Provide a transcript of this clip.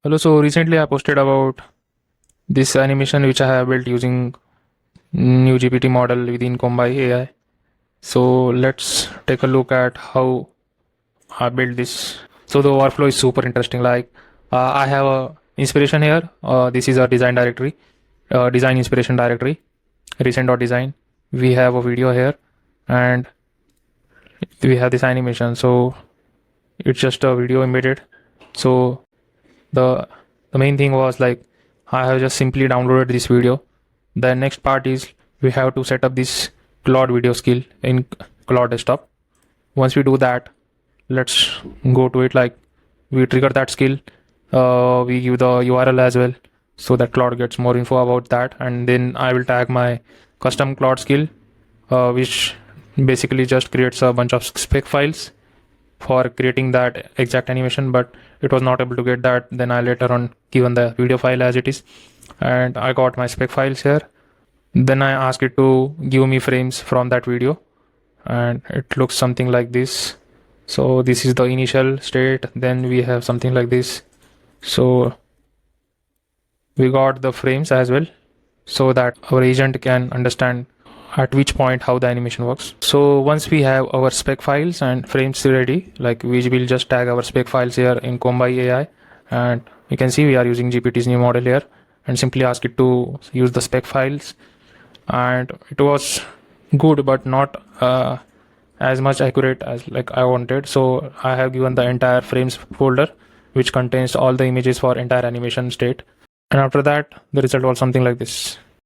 Hello, so recently I posted about this animation which I have built using new GPT model within Kombai AI. So let's take a look at how I built this. So the workflow is super interesting. I have a inspiration here. This is a design directory, design inspiration directory, recent.design. We have a video here, and we have this animation. So it's just a video embedded. So the the main thing was like I have just simply downloaded this video. The next part is we have to set up this Claude video skill in Claude desktop. Once we do that, let's go to it. Like we trigger that skill, we give the URL as well so that Claude gets more info about that, and then I will tag my custom Claude skill, which basically just creates a bunch of spec files for creating that exact animation, but it was not able to get that. Then I later on given the video file as it is, and I got my spec files here. Then I ask it to give me frames from that video, and it looks something like this. So this is the initial state. Then we have something like this. So we got the frames as well so that our agent can understand at which point how the animation works. So once we have our spec files and frames ready, like we will just tag our spec files here in Kombai AI, and you can see we are using GPT's new model here, and simply ask it to use the spec files. And it was good, but not as much accurate as like I wanted. So I have given the entire frames folder, which contains all the images for entire animation state. And after that, the result was something like this.